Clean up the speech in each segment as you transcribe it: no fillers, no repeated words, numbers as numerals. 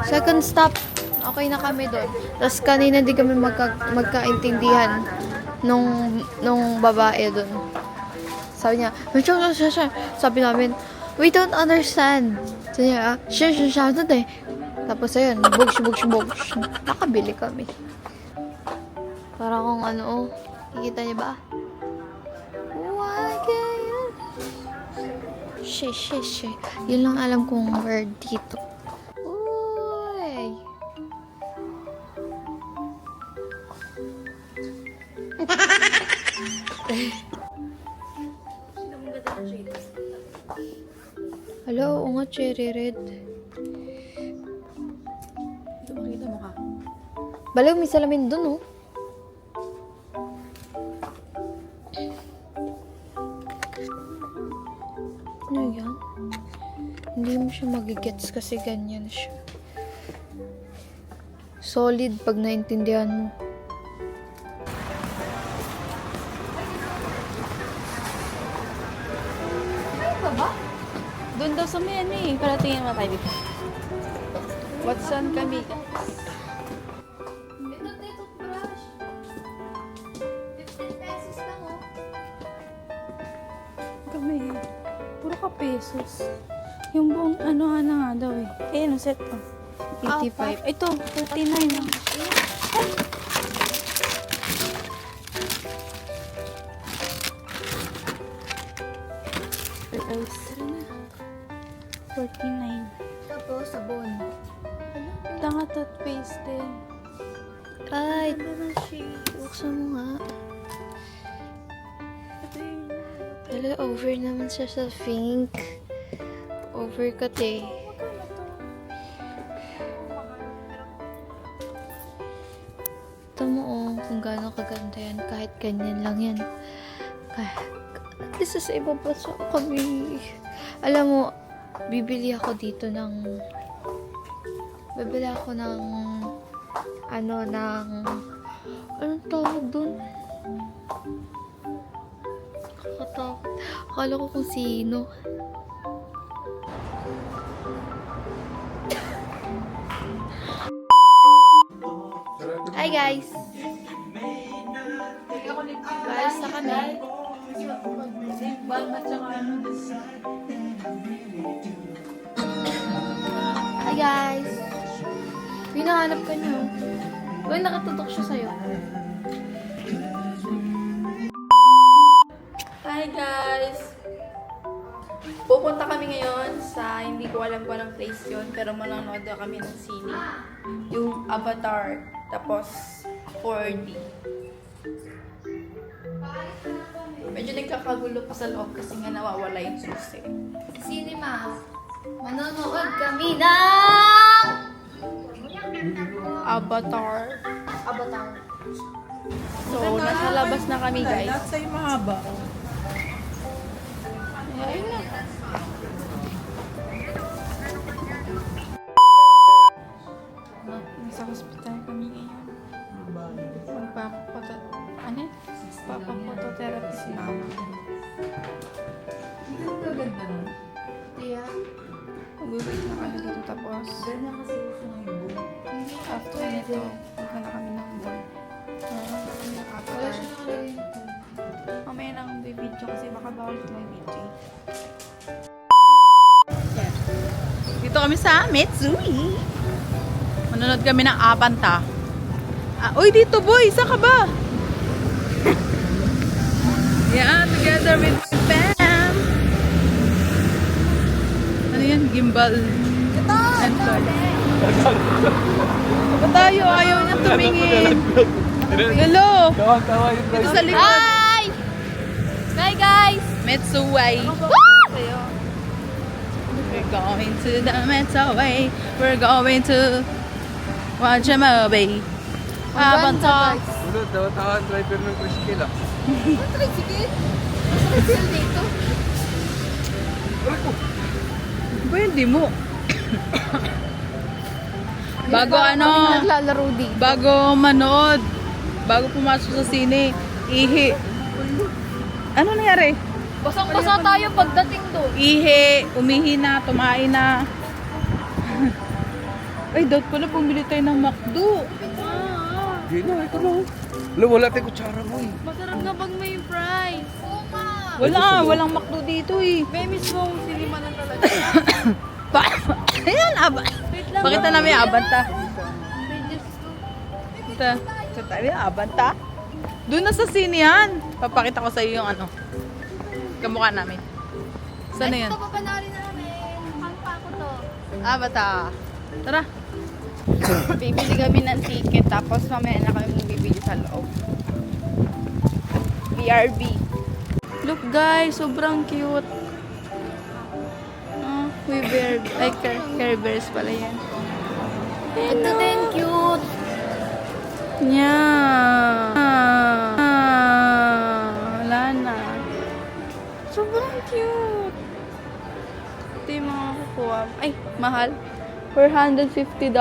Second stop, okay na kami doon. Tapos kanina di kami magkaintindihan nung babae doon. Sabi niya, sabi namin, we don't understand. Sabi niya, eh. Tapos ayun, bugs. Nakabili kami. Para kung ano, kikita niya ba? Why ganyan? She. Yun lang alam kong word dito. Uy! Hello, oo nga, cherry red. Ito, makita mo ka. Balaw, may salamin dun, oh. Ano yan? Hindi mo siya magigets kasi ganyan siya. Solid pag naintindihan mo. Doon daw sa may ano eh. Para tingin mo tayo dito. Watson kami. Ito, toothbrush. 15 pesos lang, oh. Kami. Puro ka pesos. Yung buong ano nga daw eh. Eh, ano set to? 85. Ito, 39 lang. Guys, 49. Tapos, sabon. Tanga toothpaste din. Ay, buksan mo nga. Wala, over naman siya sa pink. Overcut eh. Ito mo oh, kung gaano kaganda yan. Kahit ganyan lang yan. At least sa ibang bansa kami. Alam mo, bibili ako dito ng anong tawag dun? Nakakatakot. Akala ko kung sino. Hi guys! Guys, na kami. Hi guys! Pinahanap ka niyo. Uy, nakatutok siya sa'yo. Hi guys! Pupunta kami ngayon sa, hindi ko alam kung anong place yun, pero manonood na kami ng sine. Yung Avatar, tapos 4D. Medyo nagkakagulo pa sa loob kasi nga nawawala yung susi. Cinema. Manonood kami ng Avatar. Avatar. So, nasa labas na kami guys. Lahat sa'yo mahaba. Ayun na. Nasa hospital kami ngayon. Magpapapototherapy si mama. Hindi ka magaganda nun. Yeah. Mag-wait na kami dito tapos Ganyan kasi gusto ng ibo. after nito, punta na kami ng mall. Kami ng Wala Avatar. siya nakalagay. Mamaya na akong video kasi baka bawal sa may video. Dito kami sa Metsui. Manonood kami ng Abanta. Uy, dito boy! Saan ka ba? Yeah, together with Pam. Ano yan? Gimbal. And toy. Ba tayo? Ayaw niya tumingin. Hello! Dito sa likod. Hi! Bye guys! Metsuway. We're going to the Metsuway. We're going to watch a movie. Abanta. Sunod, tawa driver ng tricycle ah. Tricycle? Tricycle dito? Pwede mo. Bago Kami ano, naglalaro dito. bago manood, bago pumasok sa sine, ihi. Ano nangyari? Basang-basa tayo pagdating doon. Ihi, umihi na, tumain na. Ay, doubt ko na pumili tayo ng McDo. Hindi na, ito na. Wala tayong kutsara mo eh. Masarap na pag may fries. Oo nga. Walang McDo dito eh. May mismo sinima na talaga. Ayan, Wait lang. Pakita namin yung abanta. May Diyos ko. Ito. Ito tayo yung abanta. Doon na sa sine yan. Papakita ko sa iyo yung ano. Kamukha namin. Saan na yun? Ito papanoorin namin. Ang pako to. Abata. Tara. Bibili kami ng ticket tapos mamaya na kami bibili sa loob. BRB. Look guys, sobrang cute. We bear, ay Care Bears pala yan. Ito din, cute. Wala na. Sobrang cute. Ito yung mga kukuha. Ay, mahal. $450.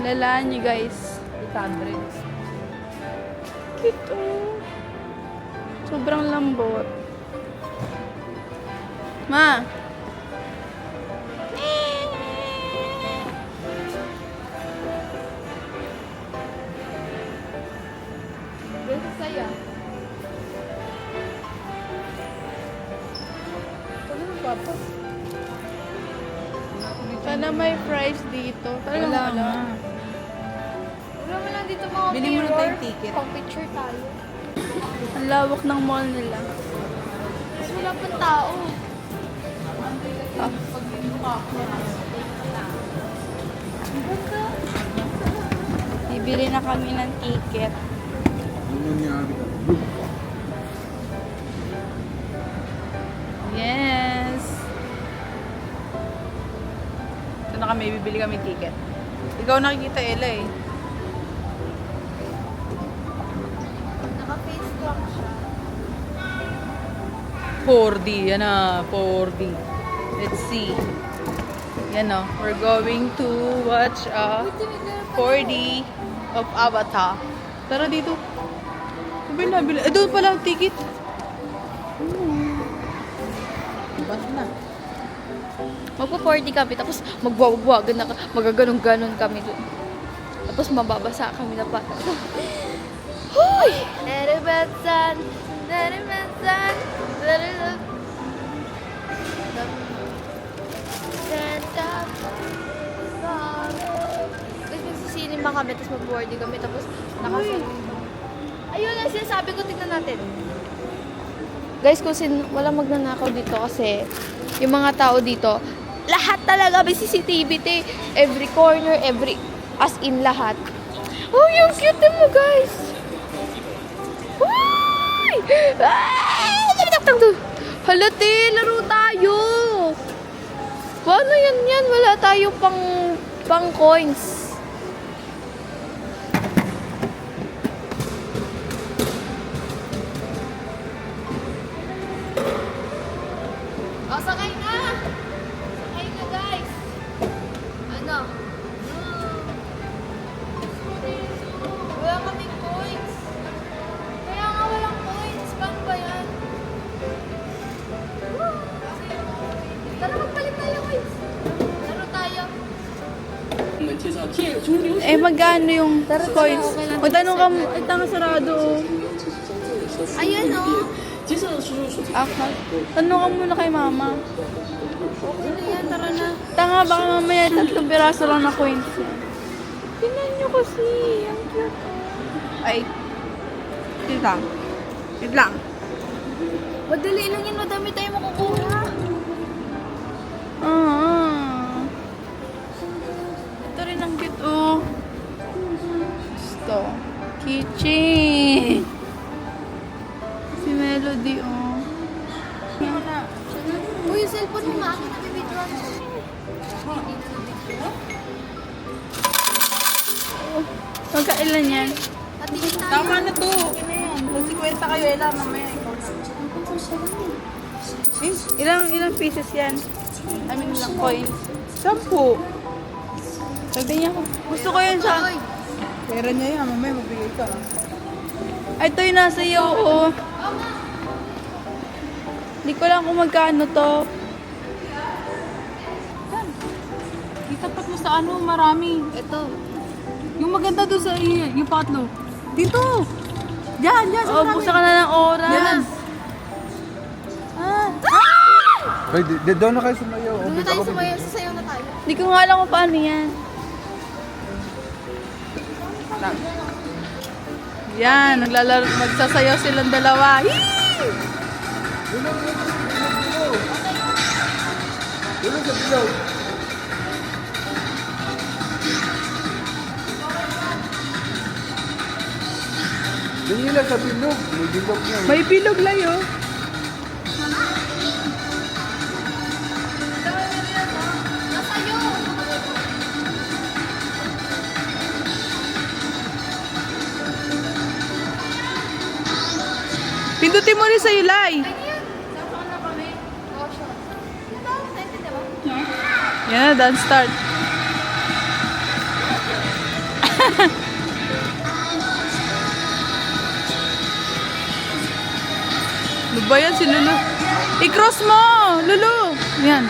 Lalaan nyo guys. 800. Cute oh. Sobrang lambot. Ma! Beso saya. Sana may fries dito. Talagang Wala wala. nga. Wala mo lang dito mga Bili mo na tayong ticket. Pang-picture tayo. Ang lawak ng mall nila. Kasi wala pang tao. Bibili na kami ng ticket. Ano nangyari ka? Yes! Ito na kami, bibili kami ticket. Ikaw nakikita Ella eh. Naka-face cam siya. 4D, yan na, 4D. Let's see. Yan o, we're going to watch a 4D of Avatar. Tara dito. Ano ba yung nabili? Eh, doon pala ang ticket. Ba't na? Magpa-40 kami, tapos magwawagwagan na, magaganong-ganon kami dun. Tapos mababasa kami na pata. Hoy! Darabatsan! Darabatsan! Darabatsan! Guys, magsisinima kami, tapos mag-40 kami, tapos nakasaling kami. Ayun ang sinasabi ko, tignan natin. Guys, kung walang magnanakaw dito kasi yung mga tao dito, lahat talaga may CCTV, te. Every corner, as in lahat. Oh, yung cute mo, guys. Uy! Hala, te, laro tayo. Paano yan? Wala tayo pang coins. O, sakay na! Sakay na, guys! Ano? Wala kaming coins. Kaya nga walang coins. Paano ba yan? Tara, magpalit tayo, coins. Laro tayo. Eh, magkano yung coins? okay lang. Magtanong ka mo. Ay, tanga sarado oh. Ayan, o. Ako. Tanong ka muna kay mama. Okay na yan, tara na. Tanga, baka mamaya 3 piraso lang na coins yan. Tingnan nyo kasi. Ang cute. Ay. Wait lang. Wait lang. Madali lang yan, madami tayo makukuha. Ito rin ang cute, oh. Gusto. Kitchen. Si Melody, oh. Uy, yung cellphone mo, maakin na bibidyoan mo. Magkailan yan? Tatingin tayo. Tama na to. Okay na yan. Mag-50 kayo, Ella, mamaya. Ilang pieces yan? I mean, ilang coins? 10. Sabi niya ako. Gusto ko yan sa... Uy, Pera niya yan, mamaya magbigay ka. Ay, ito yung nasa iyo, oh. Hindi ko lang kung magkano to. Kita Dito sa ano, marami. Ito. Yung maganda doon sa yung patlo. Dito! Diyan, diyan, sa Oh, marami. busa ka na ng oras. Yan. Ah! Ay, doon na kayo sumayaw. Doon na tayo sumayaw. Sasayaw na tayo. Hindi ko nga alam kung paano yan. Yan, naglalaro, magsasayaw silang dalawa. Yee! Doon sa bilog. Doon nila sa bilog. May bilog na. May bilog layo. Pindutin mo rin sa ilay. Yan, dance start. Ano ba yan si Lulu? I-cross mo, Lulu. Yan.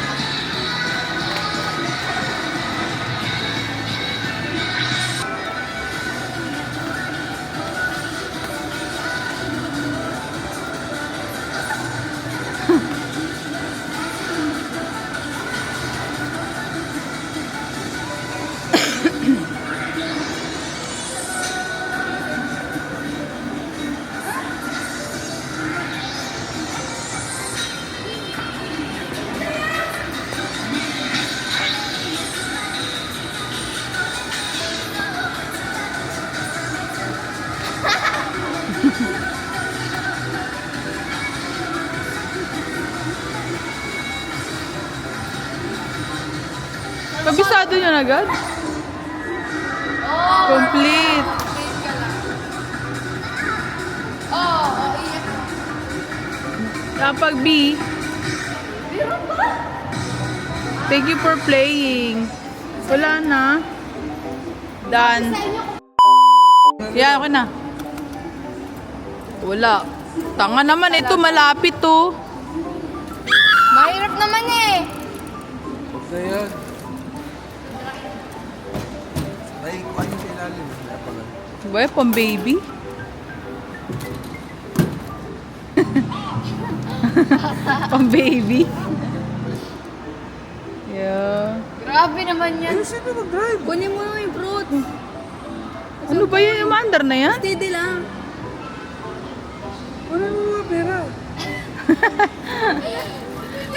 Kabisado yun agad? Complete. Kapag B. Thank you for playing. Wala na. Done. Yan, okay na. Wala. Tanga naman ito, malapit to. Mahirap naman eh. Huwag na yan. May kuhan yung ilalim. Wala pa lang. Ba, pang baby? Pang baby? Yeah. Grabe naman yan. Ay, sino mag-drive? Kunin mo na yung fruit. Ano ba yan? Yung mandar na yan? Steady lang. Wala mo mga pera.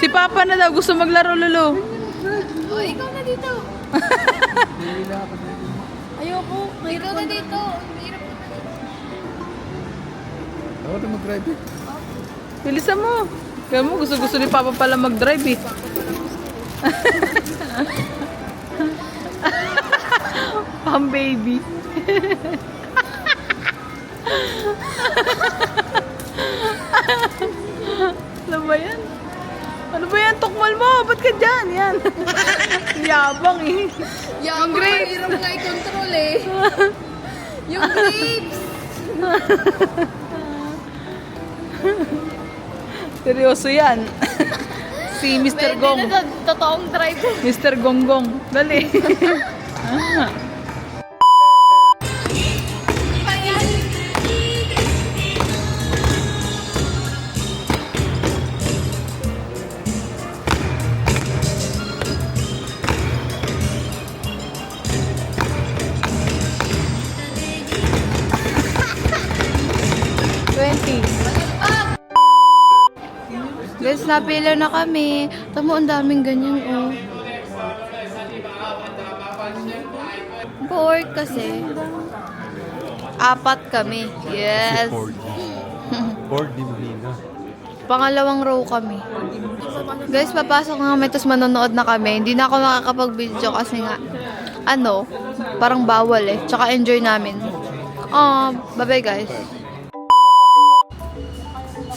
Si Papa na daw gusto maglaro, Lolo. Oh, ikaw na dito. Nila ako na yun. Ayoko. Ikaw na dito. Hirap naman. Ako na mag-drive eh. Bilisan mo. Kaya mo, gusto-gusto ni Papa pala mag-drive eh. Pang baby. Ano ba yan? Ano ba yan? Tukmal mo! Ba't ka dyan? Yan. Yabang eh. Yung grapes. Hirap nga i-control eh. Yung grapes. Seryoso yan. Si Mr. Pwede Gong. na totoong drive. Mr. Gonggong. Dali. Ah. Guys, napila na kami. Tamo, ang daming ganyan, oh. Bored kasi. 4 kami. Yes. Board di mahina. Pangalawang row kami. Guys, papasok na kami, tapos manonood na kami. Hindi na ako makakapag-video kasi nga, ano, parang bawal eh. Tsaka enjoy namin. Bye-bye guys.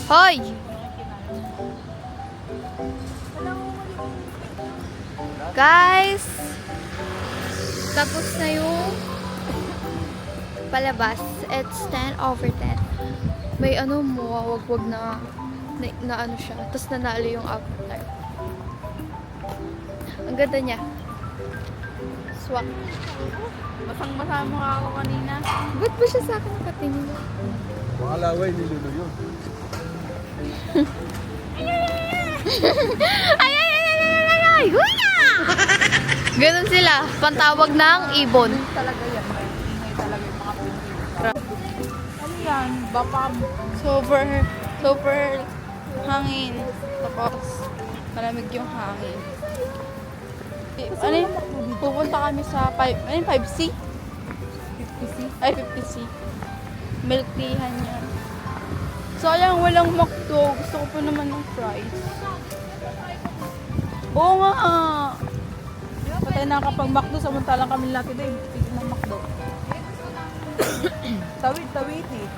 Hoy! Guys! Tapos na yung palabas. It's 10/10. May ano mo, wag na ano siya. Tapos nanalo yung avatar. Ang ganda niya. swak. Basang-basa mo ako kanina. Ba't ba siya sa akin nakatingin? Mga laway ni Lulu yun. Ay, ay, ay, ay, ay, ay, ay! Huya! Ganun sila. Pantawag ng ibon. Talaga yan. Ingay talaga yung mga pinto. Ano yan? Bapam. Super hangin. Tapos, malamig yung hangin. Ano yun? Pupunta kami sa 5C? 50C? Ay, 50C. Milk teahan yan. Sayang, walang McDo. Gusto ko pa naman ng fries. Oo nga. Patay na kapag McDo, samantalang kami laki din. Tigil ng McDo. Tawid eh.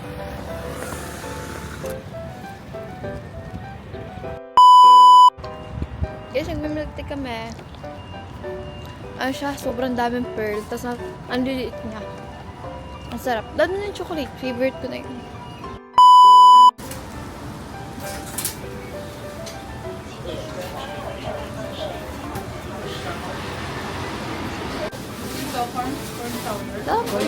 Guys, nagmimilk tea kami. Ano siya, sobrang daming pearl. Tapos, ang liliit niya. Ang sarap. Dami na yung chocolate. Favorite ko na yun. Ito, corn powder. Tapos,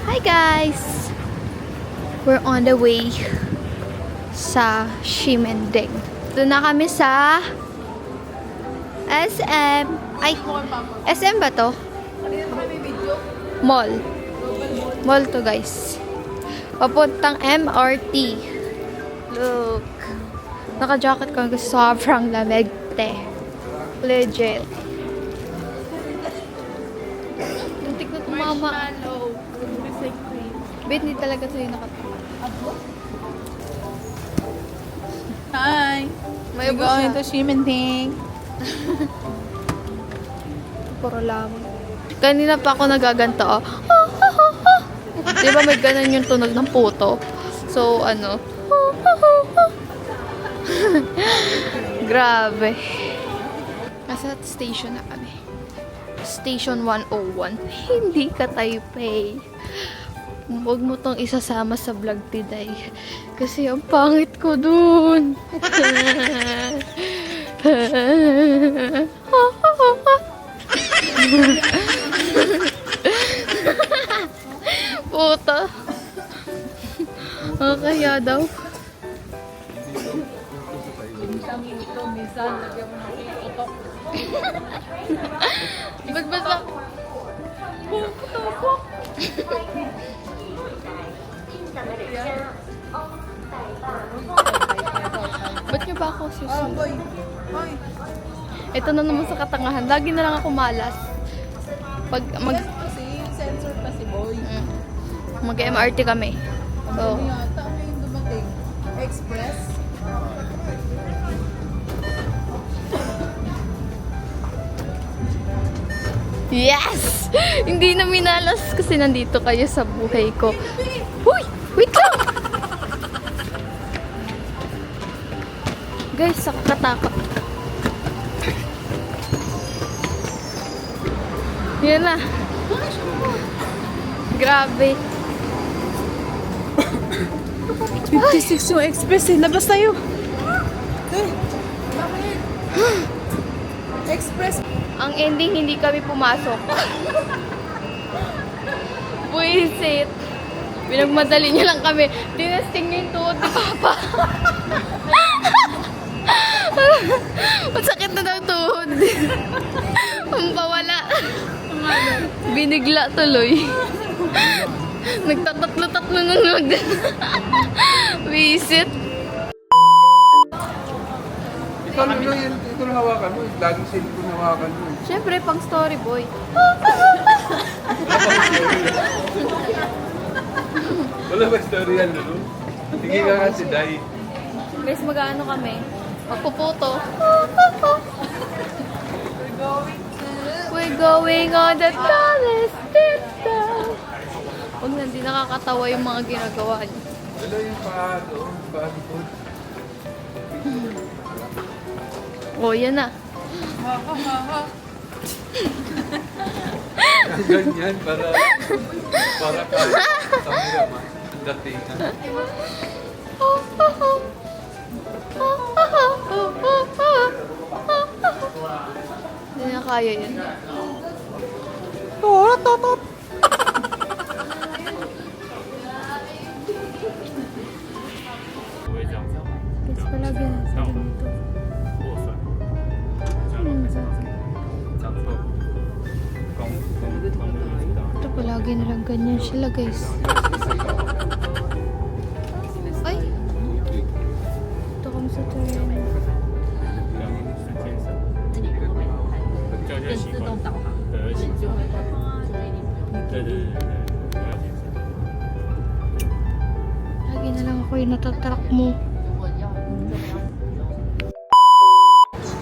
hi guys! We're on the way sa Ximending. Doon na kami sa SM. Ay, SM ba to? Mall. Mall to guys. Papuntang MRT. Look. Naka-jacket ko kasi sobrang lamig. Te. Legit. Muntik na tumama. Marshmallow. Biscuit cream. Bet, hindi talaga sa'yo nakatama. Hi! May We're ubos going siya. to Ximending. Puro lamang. Kanina pa ako nagaganto, oh. Di ba may ganun yung tunog ng puto? So, ano? Grabe. Nasa station na kami. Station 101. Hindi ka Taipei. Huwag mo tong isasama sa vlog today. Kasi ang pangit ko dun. Puta. Kaya daw. Minsan, lagyan mo ng utok. Ba't ba sa... Ba't niyo ba ako susunod? Boy. Hoy. Ito na naman sa katangahan. Lagi na lang ako malas. Pag Yes, kasi yung sensor kasi, boy. mag-MRT kami. So, Ano yata? Ano yung dumating? Express? yes! Hindi na minalas kasi nandito kayo sa buhay ko. Uy! Wait lang! Guys, nakakatakot. Yan na. Grabe. 56 yung express eh. Labas tayo. Eh, bakit? Express. Ang ending, hindi kami pumasok. Buisit. Pinagmadali niyo lang kami. Tinasting niyo yung tuhod ni Papa. Masakit na daw tuhod. Ang pawala. Binigla tuloy. Nagtatatlo-tatlo na nag. Ikaw lang yan. Ito lang hawakan mo. Laging cellphone hawakan mo. Siyempre, pang story boy. Wala ba story yan, Lulu? Sige ka kasi, Day. Guys, mag-ano kami? Magpuputo. We're going on the tallest down. Huwag na, hindi nakakatawa yung mga ginagawa niyo. Wala yung paano. Paano po? Oh, yan na. Ganyan, para kahit cameraman. Ang datingan. Hindi na kaya yun. Guys, palagi na sa ganito. Ito palagi nalang ganyan sila, guys. Ay! Ito kami sa train. 这就习惯的习惯。对对对对，了解。 Lagi na lang ako yung natatrack mo.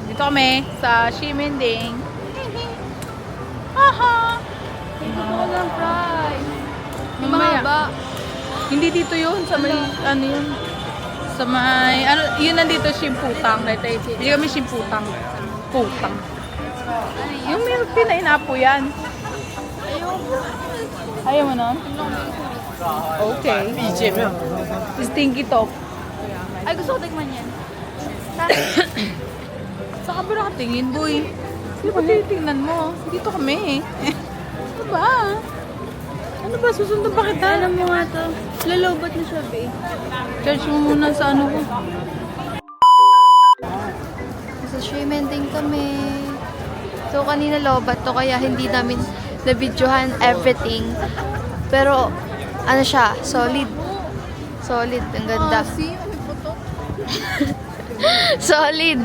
Dito kami sa Ximending. Haha! Walang price. Yung Mamaya. mahaba. Hindi dito yun. Sa may, ano yun? Sa may, ano, yun nandito Shimputang. Hindi kami Shimputang. Putang. Yung milk tea na inapo yan. Ayaw mo nun? Okay. Stinky top. Ay, gusto ko tikman yan. Sa kabila ka tingin, boy. Hindi ba tinitingnan mo? Dito kami. Ano ba? Ano ba? Susunod pa kita? Alam mo nga to. Lalobat na siya, be. Charge mo muna sa ano ko. Sa Shrimending kami. So, kanina lobat to, kaya hindi namin na-videohan everything. Pero, ano siya, solid. Solid, ang ganda. Solid.